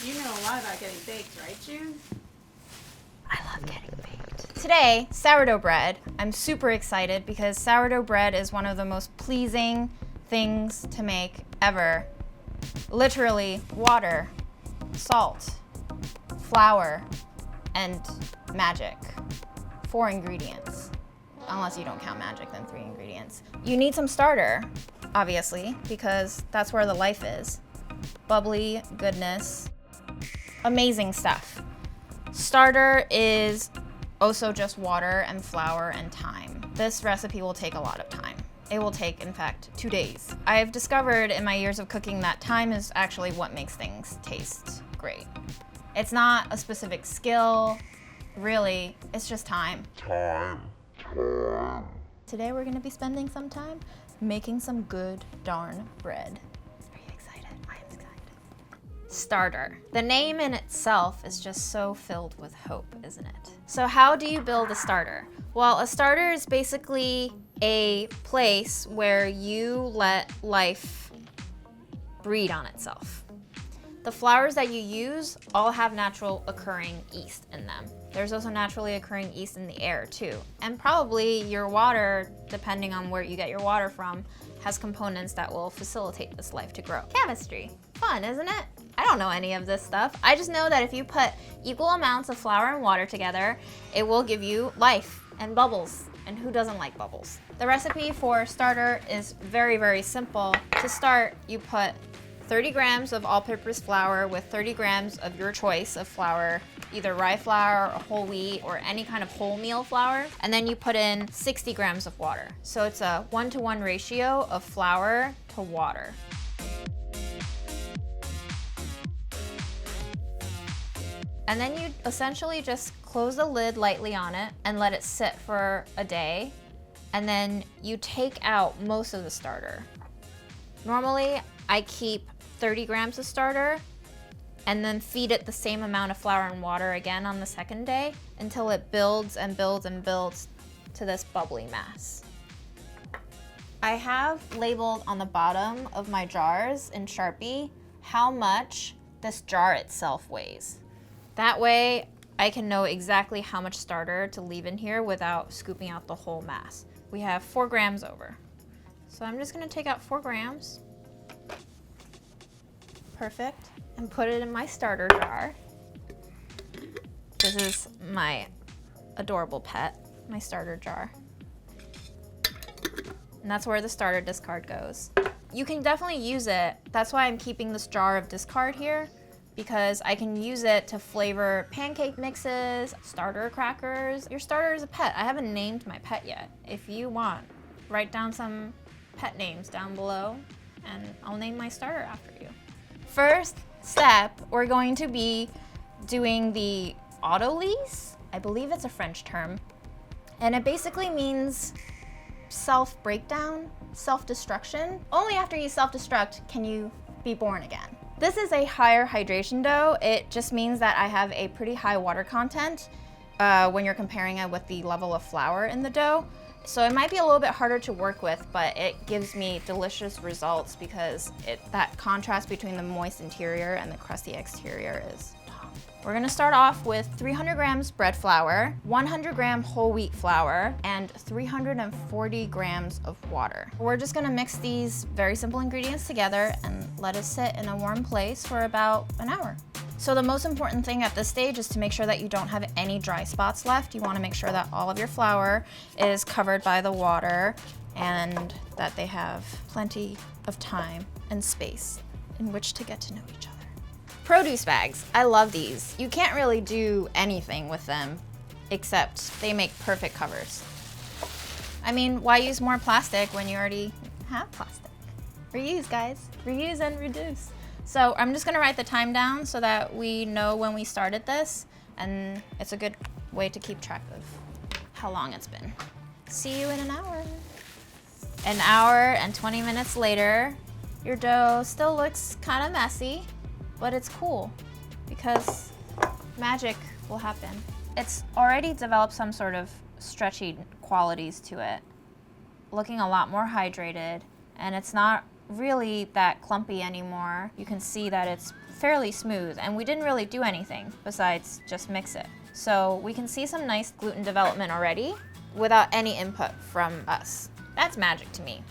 You know a lot about getting baked, right, June? I love getting baked. Today, sourdough bread. I'm super excited because sourdough bread is one of the most pleasing things to make ever. Literally, water, salt, flour, and magic. 4 ingredients. Unless you don't count magic, then 3 ingredients. You need some starter, obviously, because that's where the life is. Bubbly goodness. Amazing stuff. Starter is also just water and flour and thyme. This recipe will take a lot of time. It will take, in fact, 2 days. I have discovered in my years of cooking that time is actually what makes things taste great. It's not a specific skill, really, it's just time. Today we're gonna be spending some time making some good darn bread. Are you excited? I am excited. Starter. The name in itself is just so filled with hope, isn't it? So how do you build a starter? Well, a starter is basically a place where you let life breed on itself. The flours that you use all have natural occurring yeast in them. There's also naturally occurring yeast in the air too. And probably your water, depending on where you get your water from, has components that will facilitate this life to grow. Chemistry. Fun, isn't it? I don't know any of this stuff. I just know that if you put equal amounts of flour and water together, it will give you life and bubbles. And who doesn't like bubbles? The recipe for starter is very, very simple. To start, you put 30 grams of all-purpose flour with 30 grams of your choice of flour, either rye flour or whole wheat or any kind of wholemeal flour. And then you put in 60 grams of water. So it's a 1-to-1 ratio of flour to water. And then you essentially just close the lid lightly on it and let it sit for a day. And then you take out most of the starter. Normally, I keep 30 grams of starter and then feed it the same amount of flour and water again on the second day until it builds and builds and builds to this bubbly mass. I have labeled on the bottom of my jars in Sharpie how much this jar itself weighs. That way I can know exactly how much starter to leave in here without scooping out the whole mass. We have 4 grams over. So I'm just gonna take out 4 grams. Perfect. And put it in my starter jar. This is my adorable pet, my starter jar. And that's where the starter discard goes. You can definitely use it. That's why I'm keeping this jar of discard here, because I can use it to flavor pancake mixes, starter crackers. Your starter is a pet. I haven't named my pet yet. If you want, write down some pet names down below and I'll name my starter after you. First step, we're going to be doing the autolyse. I believe it's a French term. And it basically means self-breakdown, self-destruction. Only after you self-destruct can you be born again. This is a higher hydration dough. It just means that I have a pretty high water content when you're comparing it with the level of flour in the dough. So it might be a little bit harder to work with, but it gives me delicious results because that contrast between the moist interior and the crusty exterior is top. We're gonna start off with 300 grams bread flour, 100 gram whole wheat flour, and 340 grams of water. We're just gonna mix these very simple ingredients together and let it sit in a warm place for about an hour. So the most important thing at this stage is to make sure that you don't have any dry spots left. You wanna make sure that all of your flour is covered by the water and that they have plenty of time and space in which to get to know each other. Produce bags, I love these. You can't really do anything with them except they make perfect covers. I mean, why use more plastic when you already have plastic? Reuse, guys, reuse and reduce. So I'm just gonna write the time down so that we know when we started this, and it's a good way to keep track of how long it's been. See you in an hour. An hour and 20 minutes later, your dough still looks kind of messy, but it's cool because magic will happen. It's already developed some sort of stretchy qualities to it, looking a lot more hydrated, and it's not really that clumpy anymore. You can see that it's fairly smooth, and we didn't really do anything besides just mix it. So we can see some nice gluten development already without any input from us. That's magic to me.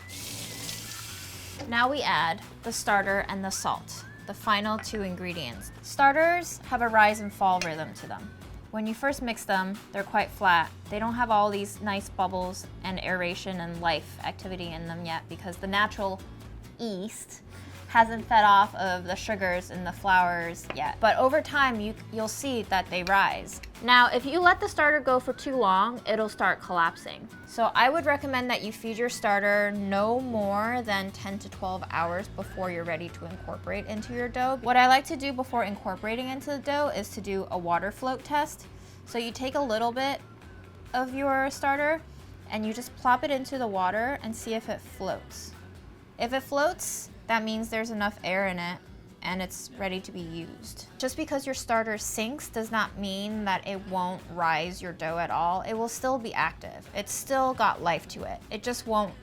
Now we add the starter and the salt, the final 2 ingredients. Starters have a rise and fall rhythm to them. When you first mix them, they're quite flat. They don't have all these nice bubbles and aeration and life activity in them yet because the natural yeast hasn't fed off of the sugars in the flours yet. But over time, you'll see that they rise. Now, if you let the starter go for too long, it'll start collapsing. So I would recommend that you feed your starter no more than 10 to 12 hours before you're ready to incorporate into your dough. What I like to do before incorporating into the dough is to do a water float test. So you take a little bit of your starter and you just plop it into the water and see if it floats. If it floats, that means there's enough air in it and it's ready to be used. Just because your starter sinks does not mean that it won't rise your dough at all. It will still be active. It's still got life to it. It just won't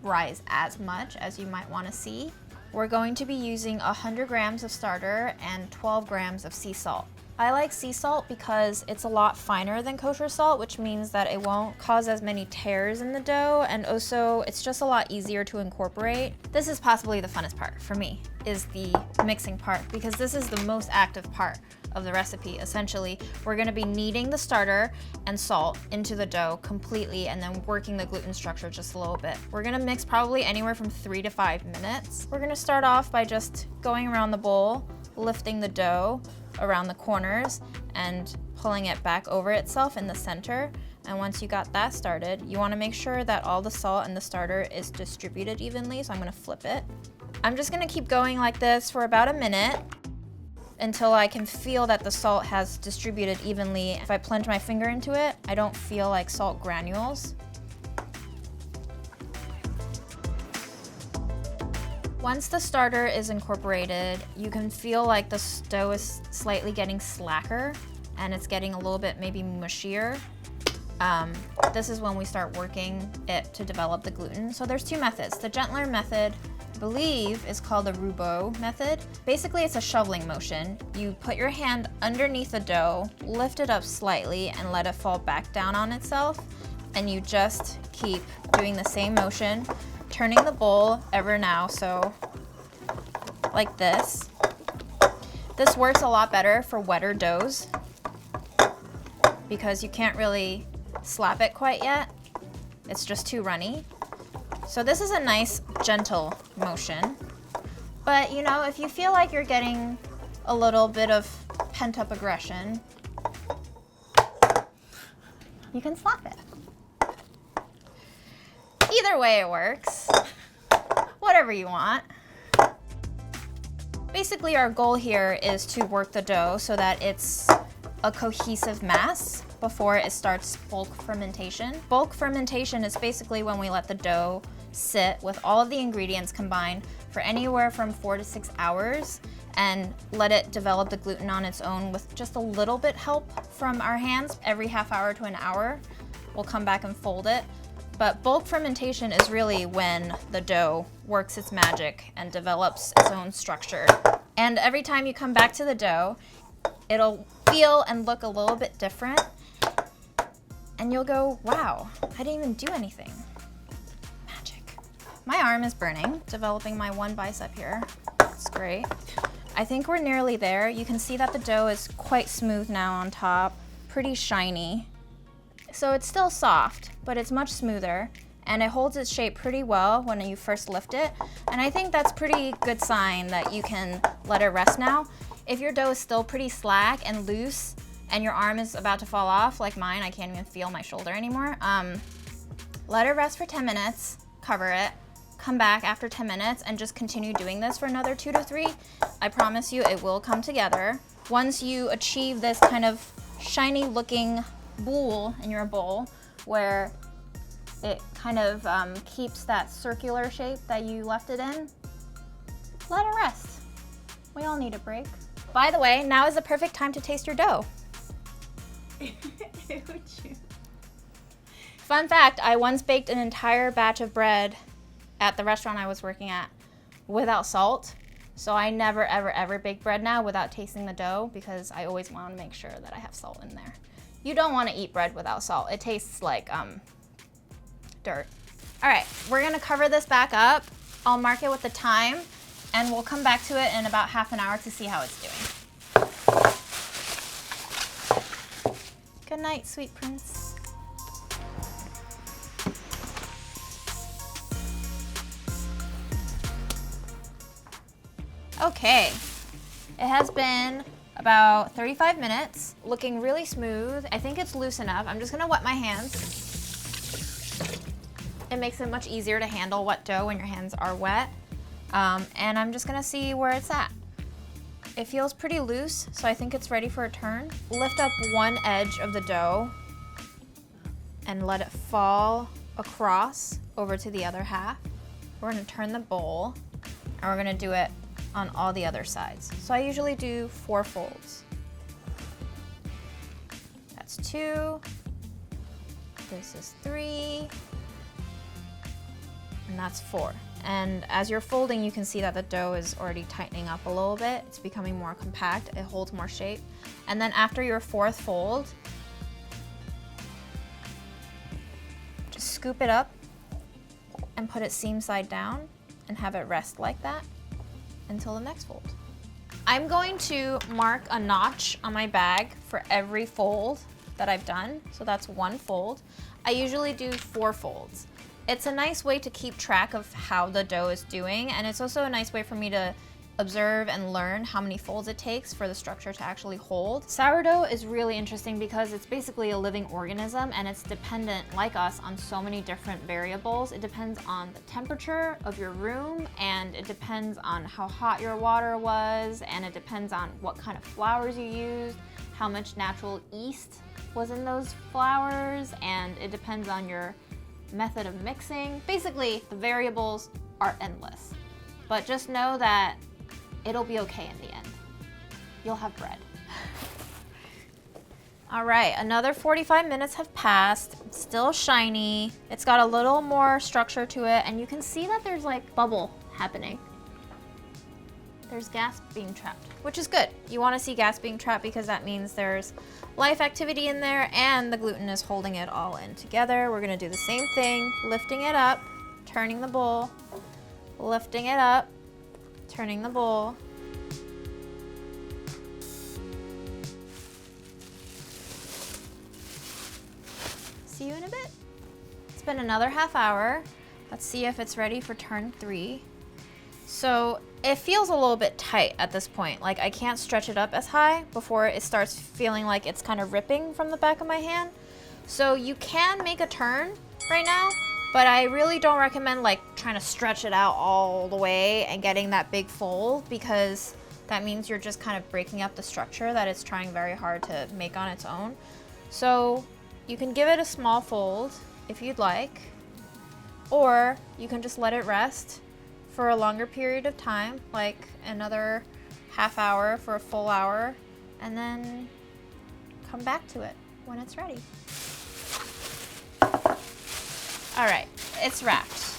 rise as much as you might want to see. We're going to be using 100 grams of starter and 12 grams of sea salt. I like sea salt because it's a lot finer than kosher salt, which means that it won't cause as many tears in the dough, and also it's just a lot easier to incorporate. This is possibly the funnest part for me, is the mixing part, because this is the most active part of the recipe. Essentially, we're gonna be kneading the starter and salt into the dough completely and then working the gluten structure just a little bit. We're gonna mix probably anywhere from 3 to 5 minutes. We're gonna start off by just going around the bowl, lifting the dough around the corners and pulling it back over itself in the center. And once you got that started, you want to make sure that all the salt in the starter is distributed evenly, so I'm going to flip it. I'm just going to keep going like this for about a minute until I can feel that the salt has distributed evenly. If I plunge my finger into it, I don't feel like salt granules. Once the starter is incorporated, you can feel like the dough is slightly getting slacker and it's getting a little bit maybe mushier. This is when we start working it to develop the gluten. So there's 2 methods. The gentler method, I believe, is called the rouleau method. Basically, it's a shoveling motion. You put your hand underneath the dough, lift it up slightly, and let it fall back down on itself. And you just keep doing the same motion, turning the bowl ever now, so like this. This works a lot better for wetter doughs because you can't really slap it quite yet. It's just too runny. So this is a nice, gentle motion. But you know, if you feel like you're getting a little bit of pent-up aggression, you can slap it. Either way it works. Whatever you want. Basically, our goal here is to work the dough so that it's a cohesive mass before it starts bulk fermentation. Bulk fermentation is basically when we let the dough sit with all of the ingredients combined for anywhere from 4 to 6 hours and let it develop the gluten on its own with just a little bit help from our hands. Every half hour to an hour, we'll come back and fold it. But bulk fermentation is really when the dough works its magic and develops its own structure. And every time you come back to the dough, it'll feel and look a little bit different. And you'll go, wow, I didn't even do anything. Magic. My arm is burning, developing my one bicep here. It's great. I think we're nearly there. You can see that the dough is quite smooth now on top, pretty shiny. So it's still soft, but it's much smoother, and it holds its shape pretty well when you first lift it. And I think that's pretty good sign that you can let it rest now. If your dough is still pretty slack and loose, and your arm is about to fall off, like mine, I can't even feel my shoulder anymore, let it rest for 10 minutes, cover it, come back after 10 minutes, and just continue doing this for another 2 to 3. I promise you it will come together. Once you achieve this kind of shiny looking bowl in your bowl where it kind of keeps that circular shape that you left it in, let it rest. We all need a break. By the way, now is the perfect time to taste your dough. Fun fact, I once baked an entire batch of bread at the restaurant I was working at without salt. So I never, ever, ever bake bread now without tasting the dough because I always want to make sure that I have salt in there. You don't want to eat bread without salt. It tastes like dirt. All right, we're gonna cover this back up. I'll mark it with the time and we'll come back to it in about half an hour to see how it's doing. Good night, sweet prince. Okay, it has been about 35 minutes, looking really smooth. I think it's loose enough. I'm just gonna wet my hands. It makes it much easier to handle wet dough when your hands are wet. And I'm just gonna see where it's at. It feels pretty loose, so I think it's ready for a turn. Lift up one edge of the dough and let it fall across over to the other half. We're gonna turn the bowl and we're gonna do it on all the other sides. So I usually do 4 folds. That's 2, this is 3, and that's 4. And as you're folding, you can see that the dough is already tightening up a little bit. It's becoming more compact, it holds more shape. And then after your 4th fold, just scoop it up and put it seam side down and have it rest like that until the next fold. I'm going to mark a notch on my bag for every fold that I've done. So that's 1 fold. I usually do 4 folds. It's a nice way to keep track of how the dough is doing, and it's also a nice way for me to observe and learn how many folds it takes for the structure to actually hold. Sourdough is really interesting because it's basically a living organism and it's dependent, like us, on so many different variables. It depends on the temperature of your room, and it depends on how hot your water was, and it depends on what kind of flours you used, how much natural yeast was in those flours, and it depends on your method of mixing. Basically, the variables are endless. But just know that it'll be okay in the end. You'll have bread. All right, another 45 minutes have passed. It's still shiny. It's got a little more structure to it, and you can see that there's like bubble happening. There's gas being trapped, which is good. You want to see gas being trapped because that means there's life activity in there and the gluten is holding it all in together. We're gonna do the same thing, lifting it up, turning the bowl, lifting it up, turning the bowl. See you in a bit. It's been another half hour. Let's see if it's ready for turn 3. So it feels a little bit tight at this point. Like I can't stretch it up as high before it starts feeling like it's kind of ripping from the back of my hand. So you can make a turn right now, but I really don't recommend like trying to stretch it out all the way and getting that big fold, because that means you're just kind of breaking up the structure that it's trying very hard to make on its own. So you can give it a small fold if you'd like, or you can just let it rest for a longer period of time, like another half hour for a full hour, and then come back to it when it's ready. All right, it's wrapped.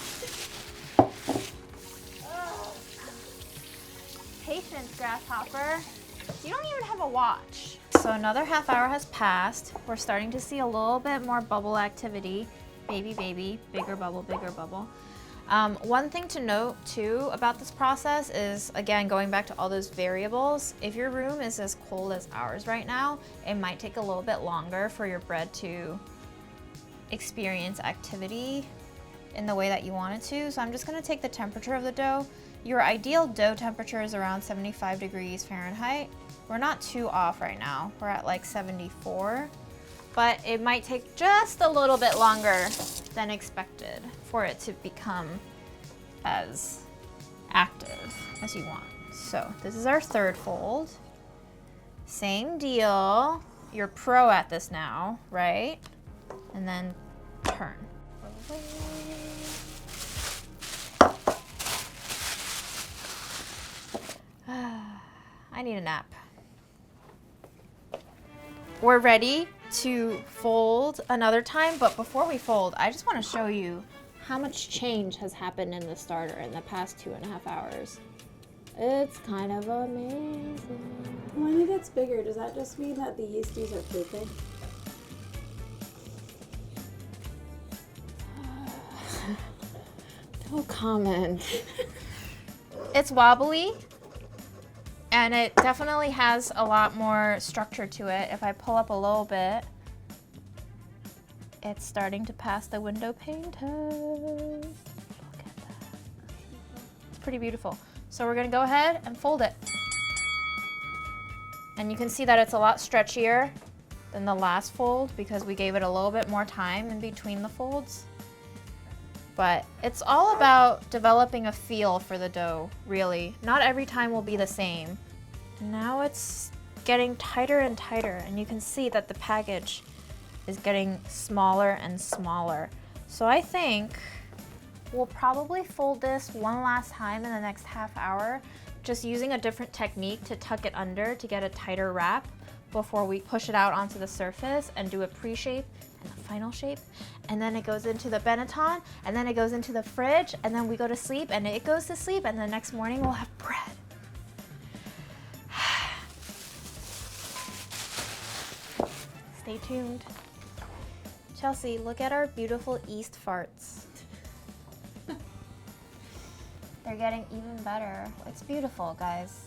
Patience, grasshopper. You don't even have a watch. So another half hour has passed. We're starting to see a little bit more bubble activity. Baby, baby, bigger bubble, bigger bubble. One thing to note too about this process is, again, going back to all those variables, if your room is as cold as ours right now, it might take a little bit longer for your bread to experience activity in the way that you want it to. So I'm just gonna take the temperature of the dough. Your ideal dough temperature is around 75 degrees Fahrenheit. We're not too off right now. We're at like 74, but it might take just a little bit longer than expected for it to become as active as you want. So this is our 3rd fold. Same deal. You're pro at this now, right? And then turn. I need a nap. We're ready to fold another time, but before we fold, I just want to show you how much change has happened in the starter in the past 2.5 hours. It's kind of amazing. When it gets bigger, does that just mean that the yeasties are pooping? No comment. It's wobbly, and it definitely has a lot more structure to it. If I pull up a little bit, it's starting to pass the window pane test. Look at that. It's pretty beautiful. So we're gonna go ahead and fold it. And you can see that it's a lot stretchier than the last fold because we gave it a little bit more time in between the folds. But it's all about developing a feel for the dough, really. Not every time will be the same. Now it's getting tighter and tighter, and you can see that the package is getting smaller and smaller. So I think we'll probably fold this one last time in the next half hour, just using a different technique to tuck it under to get a tighter wrap before we push it out onto the surface and do a pre-shape and a final shape. And then it goes into the Benetton, and then it goes into the fridge, and then we go to sleep, and it goes to sleep, and the next morning we'll have bread. Stay tuned. Chelsea, look at our beautiful yeast farts. They're getting even better. It's beautiful, guys.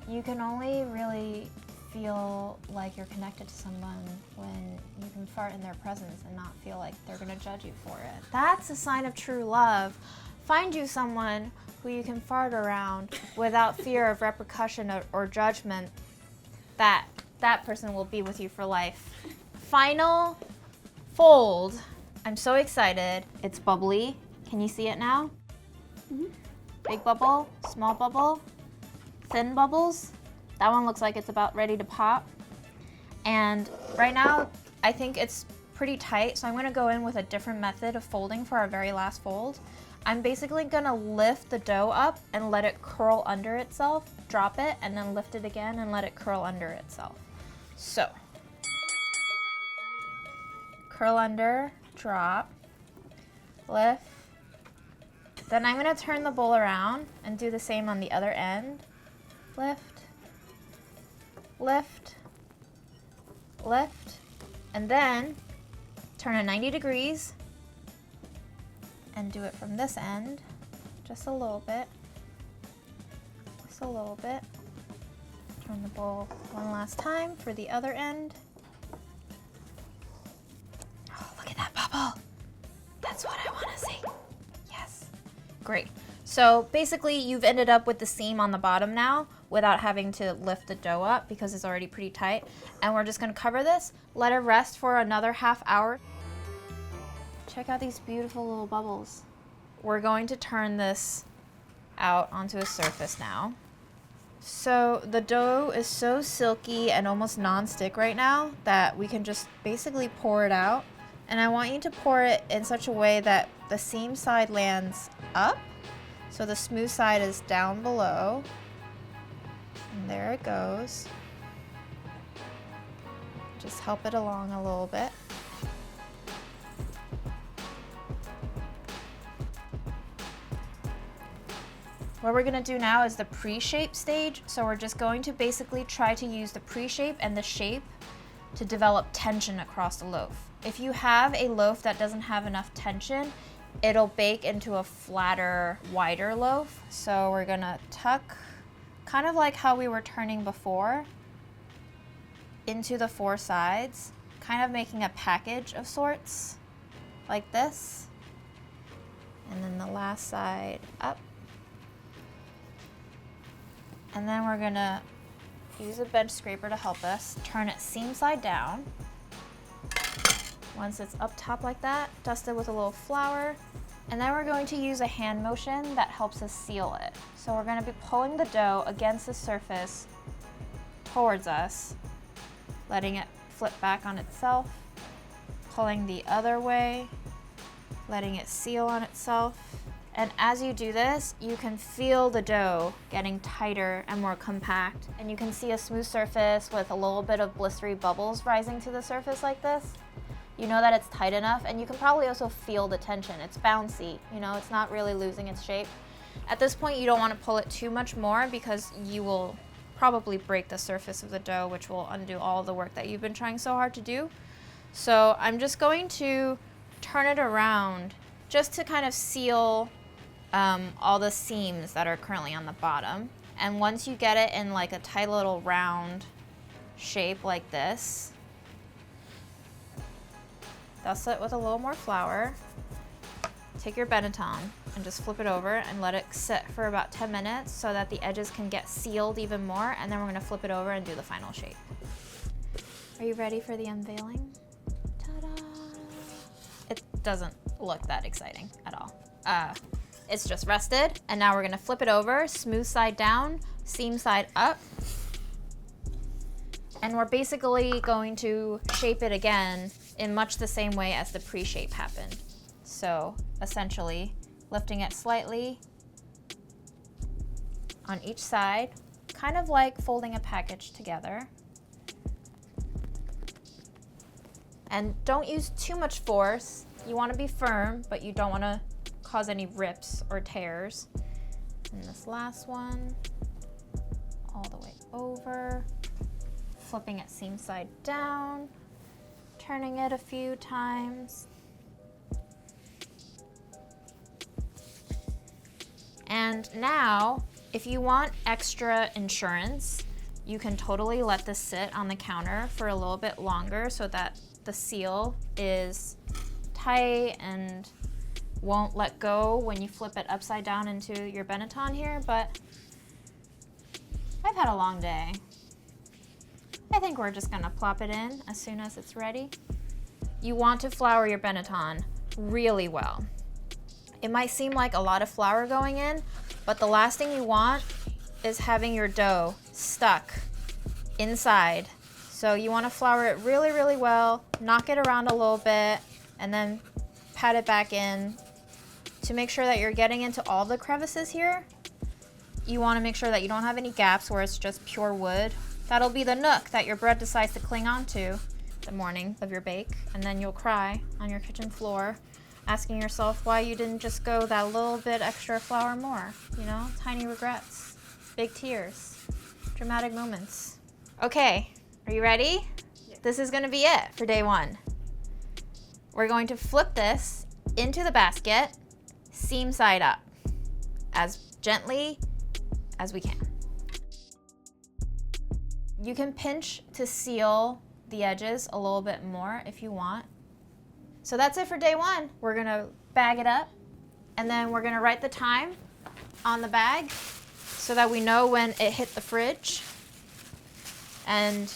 You can only really feel like you're connected to someone when you can fart in their presence and not feel like they're gonna judge you for it. That's a sign of true love. Find you someone who you can fart around without fear of repercussion or judgment. That person will be with you for life. Final fold. I'm so excited. It's bubbly. Can you see it now? Mm-hmm. Big bubble, small bubble, thin bubbles. That one looks like it's about ready to pop. And right now, I think it's pretty tight, so I'm gonna go in with a different method of folding for our very last fold. I'm basically gonna lift the dough up and let it curl under itself, drop it, and then lift it again and let it curl under itself. So, curl under, drop, lift. Then I'm gonna turn the bowl around and do the same on the other end. Lift, lift, lift, and then turn it 90 degrees and do it from this end, just a little bit, just a little bit. Turn the bowl one last time for the other end. Oh, look at that bubble. That's what I wanna see. Yes, great. So basically you've ended up with the seam on the bottom now without having to lift the dough up because it's already pretty tight. And we're just gonna cover this, let it rest for another half hour. Check out these beautiful little bubbles. We're going to turn this out onto a surface now. So the dough is so silky and almost non-stick right now that we can just basically pour it out. And I want you to pour it in such a way that the seam side lands up. So the smooth side is down below. And there it goes. Just help it along a little bit. What we're gonna do now is the pre-shape stage. So we're just going to basically try to use the pre-shape and the shape to develop tension across the loaf. If you have a loaf that doesn't have enough tension, it'll bake into a flatter, wider loaf. So we're gonna tuck, kind of like how we were turning before, into the four sides, kind of making a package of sorts, like this. And then the last side up. And then we're gonna use a bench scraper to help us, turn it seam side down. Once it's up top like that, dust it with a little flour. And then we're going to use a hand motion that helps us seal it. So we're gonna be pulling the dough against the surface towards us, letting it flip back on itself, pulling the other way, letting it seal on itself. And as you do this, you can feel the dough getting tighter and more compact. And you can see a smooth surface with a little bit of blistery bubbles rising to the surface like this. you know that it's tight enough, and you can probably also feel the tension. It's bouncy, you know, it's not really losing its shape. At this point, you don't want to pull it too much more because you will probably break the surface of the dough, which will undo all the work that you've been trying so hard to do. So I'm just going to turn it around just to kind of seal all the seams that are currently on the bottom. And once you get it in like a tight little round shape like this, dust it with a little more flour. Take your Benetton and just flip it over and let it sit for about 10 minutes so that the edges can get sealed even more, and then we're gonna flip it over and do the final shape. Are you ready for the unveiling? Ta-da! It doesn't look that exciting at all. It's just rested, and now we're gonna flip it over, smooth side down, seam side up. And we're basically going to shape it again in much the same way as the pre-shape happened. So essentially, lifting it slightly on each side, kind of like folding a package together. And don't use too much force. You want to be firm, but you don't want to cause any rips or tears. And this last one, all the way over, flipping it seam side down, turning it a few times. And now, if you want extra insurance, you can totally let this sit on the counter for a little bit longer so that the seal is tight and won't let go when you flip it upside down into your Benetton here, but I've had a long day. I think we're just gonna plop it in as soon as it's ready. You want to flour your Benetton really well. It might seem like a lot of flour going in, but the last thing you want is having your dough stuck inside. So you want to flour it really, really well, knock it around a little bit, and then pat it back in to make sure that you're getting into all the crevices here. You want to make sure that you don't have any gaps where it's just pure wood. That'll be the nook that your bread decides to cling onto the morning of your bake, and then you'll cry on your kitchen floor asking yourself why you didn't just go that little bit extra flour more, you know? Tiny regrets, big tears, dramatic moments. Okay, are you ready? Yeah. This is gonna be it for day one. We're going to flip this into the basket, seam side up, as gently as we can. You can pinch to seal the edges a little bit more if you want. So that's it for day one. We're gonna bag it up, and then we're gonna write the time on the bag so that we know when it hit the fridge. And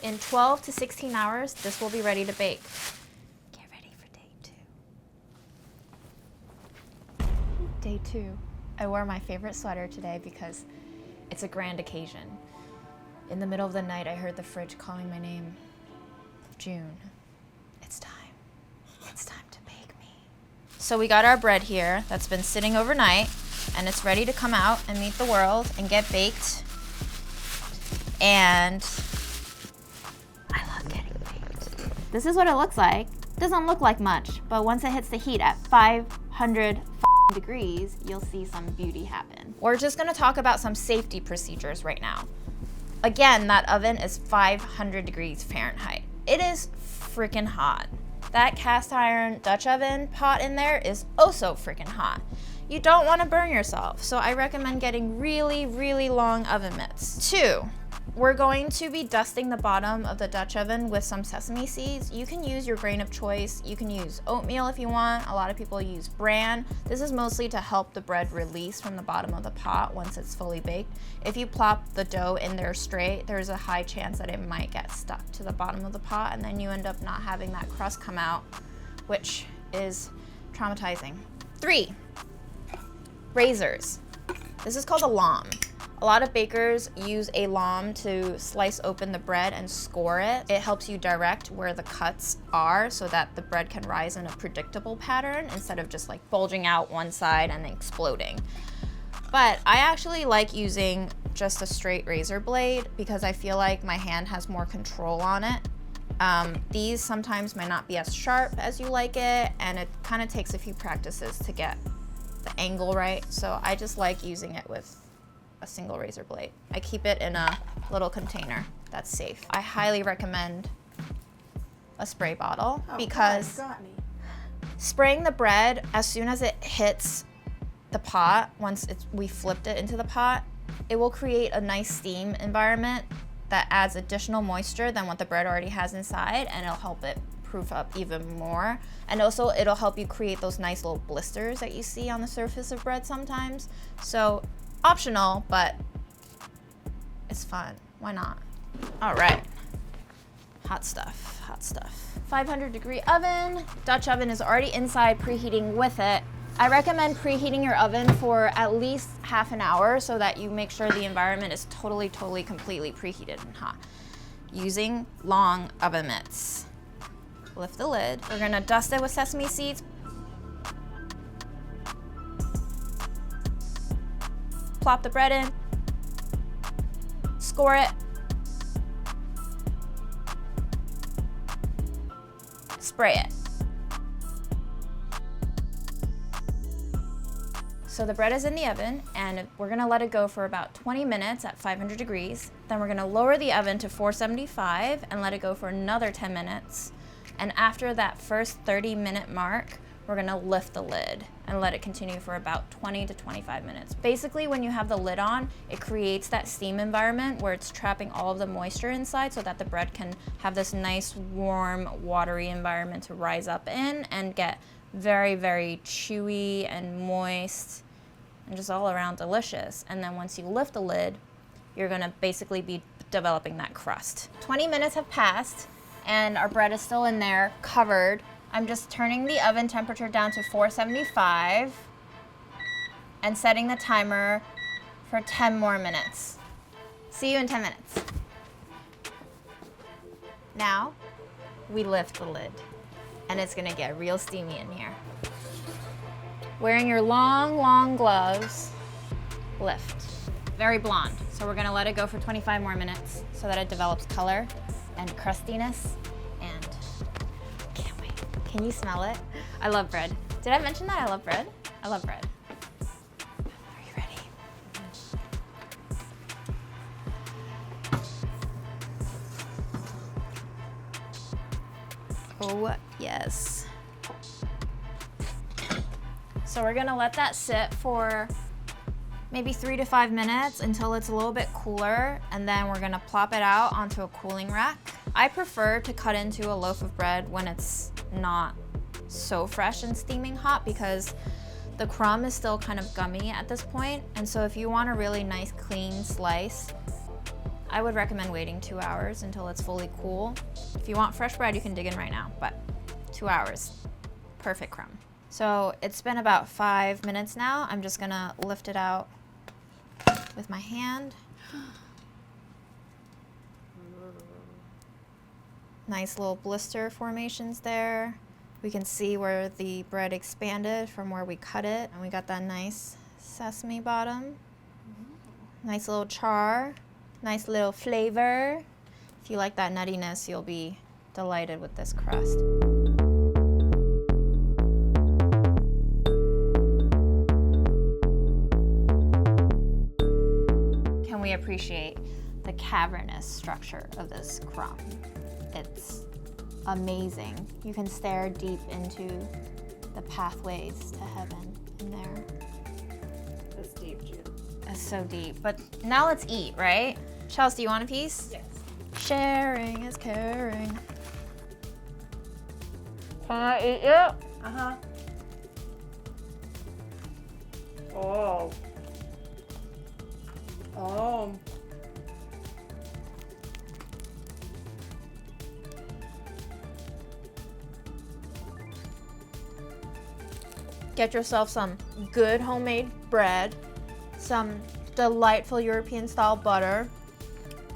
in 12 to 16 hours, this will be ready to bake. Get ready for day two. Day two. I wore my favorite sweater today because it's a grand occasion. In the middle of the night, I heard the fridge calling my name. June, it's time. It's time to bake me. So we got our bread here that's been sitting overnight, and it's ready to come out and meet the world and get baked. And I love getting baked. This is what it looks like. It doesn't look like much, but once it hits the heat at 500 degrees, you'll see some beauty happen. We're just gonna talk about some safety procedures right now. Again, that oven is 500 degrees Fahrenheit. It is freaking hot. That cast iron Dutch oven pot in there is also freaking hot. You don't want to burn yourself, so I recommend getting really, really long oven mitts. 2, we're going to be dusting the bottom of the Dutch oven with some sesame seeds. You can use your grain of choice. You can use oatmeal if you want. A lot of people use bran. This is mostly to help the bread release from the bottom of the pot once it's fully baked. If you plop the dough in there straight, there's a high chance that it might get stuck to the bottom of the pot, and then you end up not having that crust come out, which is traumatizing. 3, razors. This is called a lom. A lot of bakers use a lom to slice open the bread and score it. It helps you direct where the cuts are so that the bread can rise in a predictable pattern instead of just like bulging out one side and exploding. But I actually like using just a straight razor blade because I feel like my hand has more control on it These sometimes might not be as sharp as you like it, and it kind of takes a few practices to get the angle right. So I just like using it with a single razor blade. I keep it in a little container that's safe. I highly recommend a spray bottle because got me. spraying the bread as soon as it hits the pot, once we flipped it into the pot, it will create a nice steam environment that adds additional moisture than what the bread already has inside, and it'll help it proof up even more. And also it'll help you create those nice little blisters that you see on the surface of bread sometimes. So optional, but it's fun. Why not? All right. Hot stuff, hot stuff. 500-degree oven. Dutch oven is already inside preheating with it. I recommend preheating your oven for at least half an hour so that you make sure the environment is totally, completely preheated and hot. Using long oven mitts. Lift the lid. We're gonna dust it with sesame seeds. Plop the bread in. Score it. Spray it. So the bread is in the oven, and we're gonna let it go for about 20 minutes at 500 degrees. Then we're gonna lower the oven to 475 and let it go for another 10 minutes. And after that first 30-minute mark, we're gonna lift the lid and let it continue for about 20 to 25 minutes. Basically, when you have the lid on, it creates that steam environment where it's trapping all of the moisture inside so that the bread can have this nice, warm, watery environment to rise up in and get very, very chewy and moist and just all around delicious. And then once you lift the lid, you're gonna basically be developing that crust. 20 minutes have passed and our bread is still in there, covered. I'm just turning the oven temperature down to 475 and setting the timer for 10 more minutes. See you in 10 minutes. Now, we lift the lid and it's gonna get real steamy in here. Wearing your long gloves, lift. Very blonde, so we're gonna let it go for 25 more minutes so that it develops color and crustiness, and can't wait. Can you smell it? I love bread. Did I mention that I love bread? I love bread. Are you ready? Oh, yes. So we're gonna let that sit for maybe 3 to 5 minutes until it's a little bit cooler, and then we're gonna plop it out onto a cooling rack. I prefer to cut into a loaf of bread when it's not so fresh and steaming hot because the crumb is still kind of gummy at this point. And so if you want a really nice clean slice, I would recommend waiting 2 hours until it's fully cool. If you want fresh bread, you can dig in right now, but 2 hours, perfect crumb. So it's been about 5 minutes now. I'm just gonna lift it out with my hand. Nice little blister formations there. We can see where the bread expanded from where we cut it, and we got that nice sesame bottom. Nice little char, nice little flavor. If you like that nuttiness, you'll be delighted with this crust. Can we appreciate the cavernous structure of this crumb? It's amazing. You can stare deep into the pathways to heaven in there. That's deep, Jude. That's so deep. But now let's eat, right? Chelsea, do you want a piece? Yes. Sharing is caring. Can I eat it? Uh-huh. Oh. Oh. Get yourself some good homemade bread, some delightful European style butter,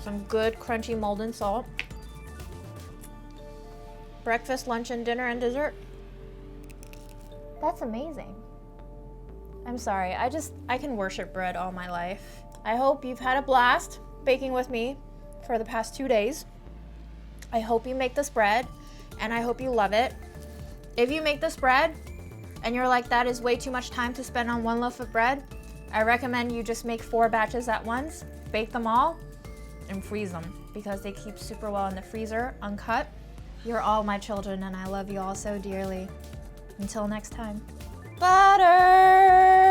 some good crunchy molten salt. Breakfast, lunch, and dinner and dessert. That's amazing. I'm sorry, I can worship bread all my life. I hope you've had a blast baking with me for the past 2 days. I hope you make this bread and I hope you love it. If you make this bread and you're like, that is way too much time to spend on one loaf of bread, I recommend you just make 4 batches at once, bake them all, and freeze them because they keep super well in the freezer, uncut. You're all my children and I love you all so dearly. Until next time. Butter!